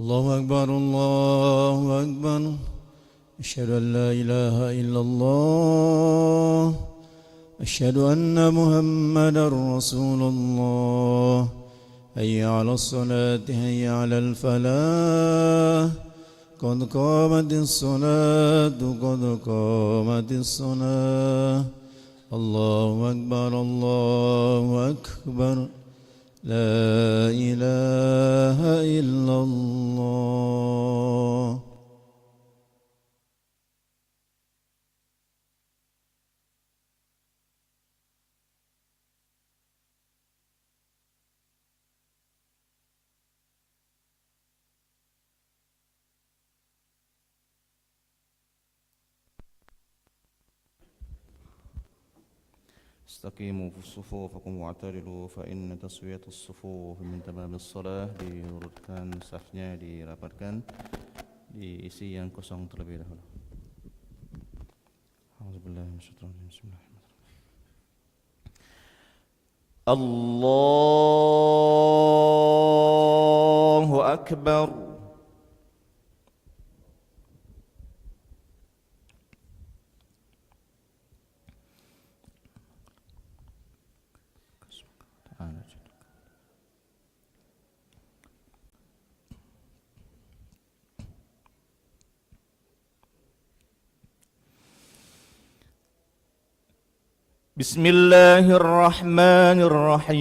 الله أكبر الله أكبر أشهد أن لا إله إلا الله أشهد أن محمدا رسول الله حي على الصلاة حي على الفلاح قد قامت الصلاة قد قامت الصلاة الله أكبر الله أكبر لا إله إلا الله. استقيموا في صفوفكم واعتدلوا فإن تسوية الصفوف من تمام الصلاة. Diurutkan safnya, dirapatkan, diisi yang kosong terlebih dahulu. Allahu Akbar. بسم الله الرحمن الرحيم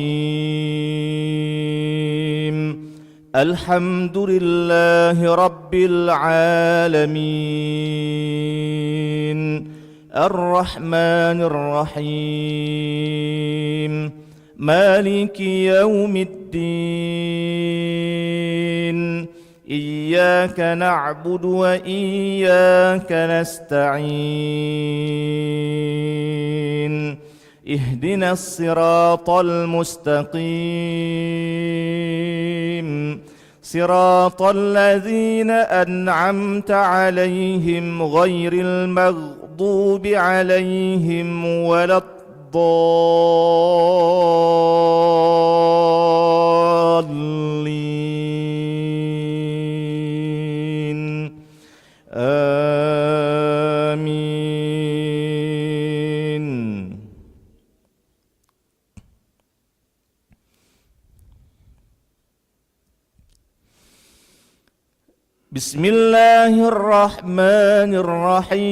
الحمد لله رب العالمين الرحمن الرحيم مالك يوم الدين إياك نعبد وإياك نستعين اهدنا الصراط المستقيم صراط الذين أنعمت عليهم غير المغضوب عليهم ولا الضالين آمين. بسم الله الرحمن الرحيم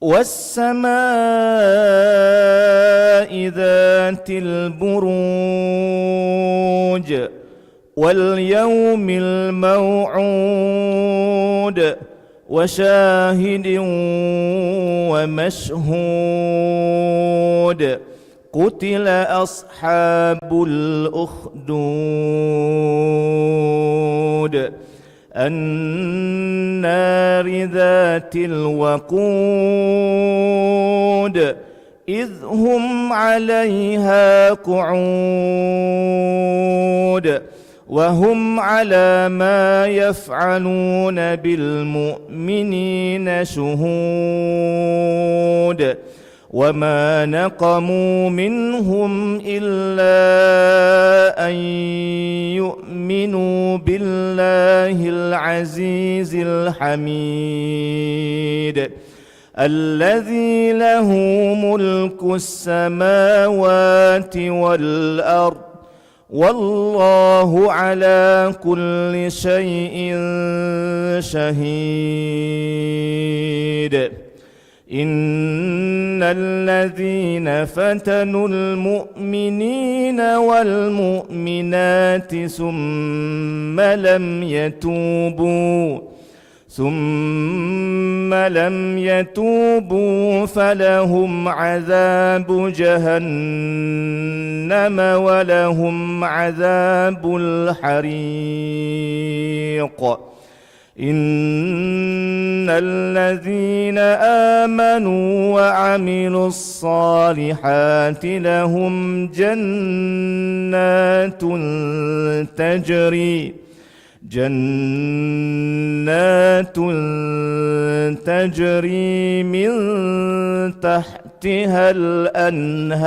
والسماء ذات البروج واليوم الموعود وشاهد ومشهود قتل أصحاب الأخدود النار ذات الوقود إذ هم عليها قعود وهم على ما يفعلون بالمؤمنين شهود وما نقموا منهم إلا أن يؤمنوا بالله العزيز الحميد الذي له ملك السماوات والأرض والله على كل شيء شهيد. إن الذين فتنوا المؤمنين والمؤمنات ثم لم يتوبوا فلهم عذاب جهنم ولهم عذاب الحريق. إن الذين آمنوا وعملوا الصالحات لهم جنات تجري من تحتها الأنهار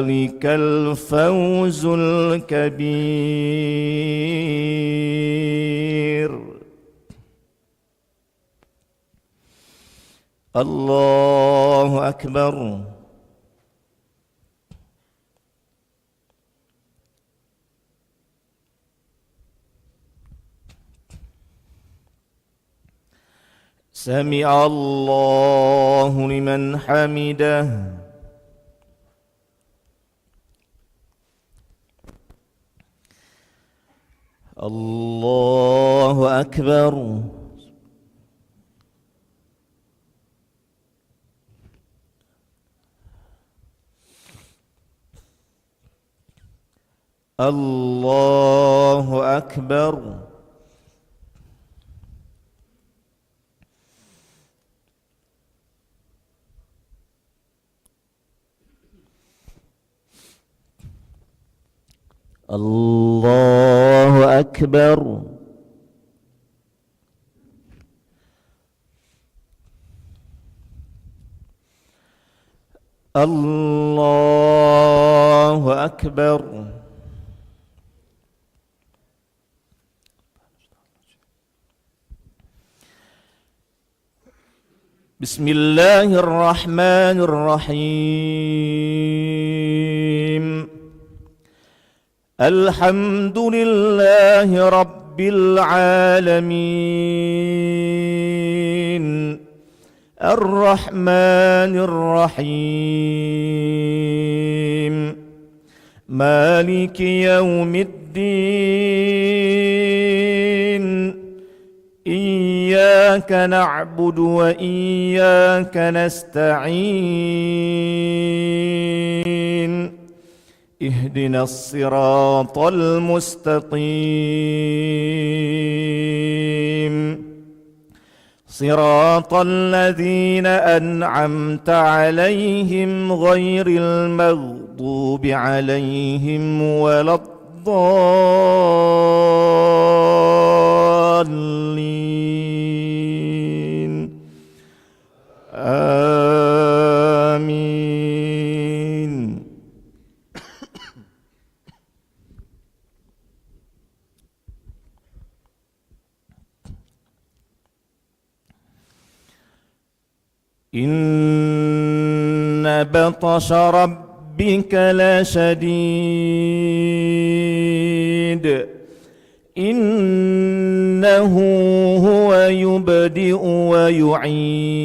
ذلك الفوز الكبير. الله أكبر. سمع الله لمن حمده. الله أكبر. الله أكبر. الله أكبر. الله أكبر. بسم الله الرحمن الرحيم. الحمد لله رب العالمين الرحمن الرحيم مالك يوم الدين. إياك نعبد وإياك نستعين. اهدنا الصراط المستقيم صراط الذين أنعمت عليهم غير المغضوب عليهم ولا الضالين. آمين. إن بطش ربك لشديد. إنه هو يبدئ ويعيد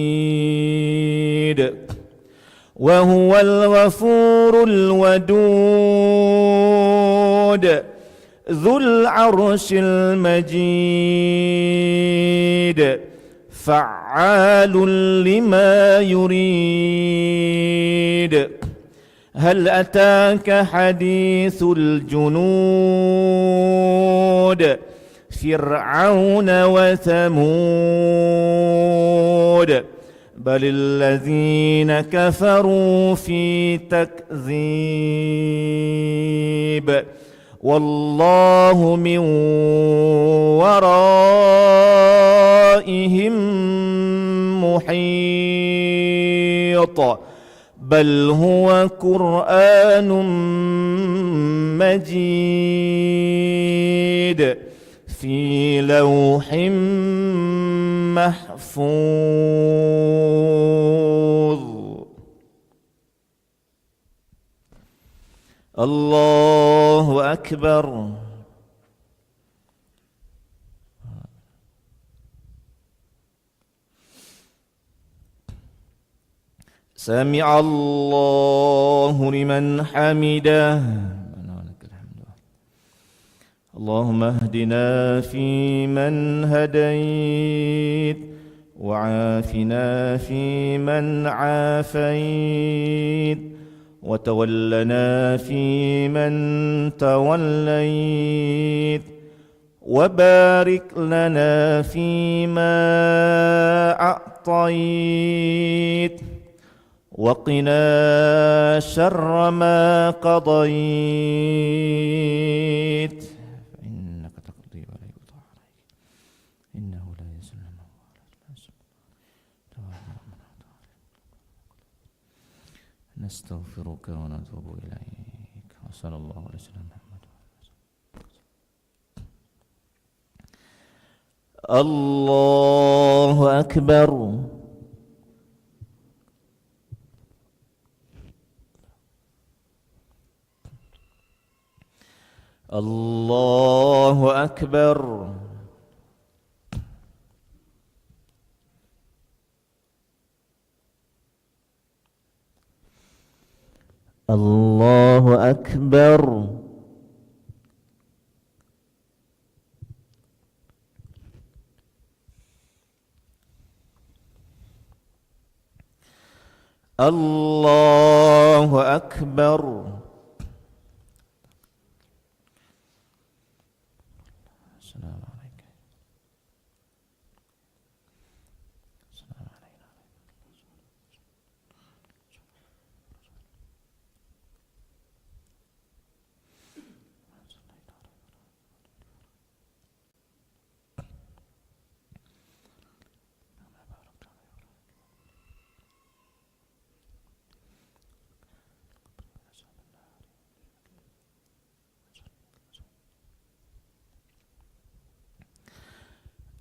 وهو الغفور الودود ذو العرش المجيد فعال لما يريد. هل أتاك حديث الجنود فرعون وثمود بل الذين كفروا في تكذيب والله من ورائهم محيط بل هو قرآن مجيد في لوح محفوظ. الله أكبر. سمع الله لمن حمده. اللهم اهدنا فيمن هديت وعافنا فيمن عافيت وتولنا فيمن توليت وبارك لنا فيما أعطيت وقنا شر ما قضيت فإنك تقضي ولا يقضى عليك إنه لا يذل من واليت نستغفرك ونتوب إليك وصلى الله عليه وسلم. الله أكبر. الله أكبر. الله أكبر. الله أكبر. السلام عليك. السلام علينا.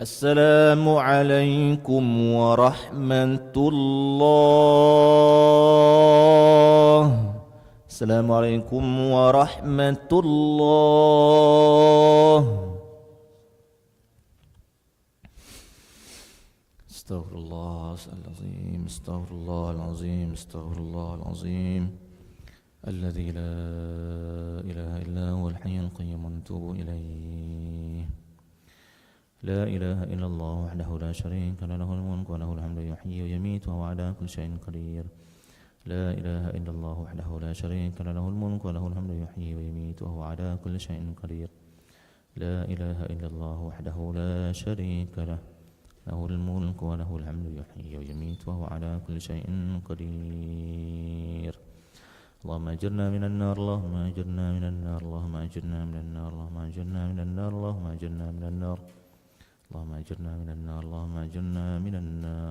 السلام عليكم ورحمة الله. السلام عليكم ورحمة الله. استغفر الله العظيم. استغفر الله العظيم. استغفر الله العظيم الذي لا إله إلا هو الحي القيوم ونتوب إليه. لا إله إلا الله وحده لا شريك له الملك وله الحمد يحيي ويميت وهو على كل شيء قدير. لا إله إلا الله وحده لا شريك له الملك وله الحمد يحيي ويميت وهو على كل شيء قدير. لا إله إلا الله وحده لا شريك له الملك وله الحمد يحيي ويميت وهو على كل شيء قدير. اللهم أجرنا من النار. اللهم أجرنا من النار. اللهم أجرنا من النار. اللهم أجرنا من النار. اللهم أجرنا من النار. اللهم أجرنا من النار. اللهم أجرنا من النار.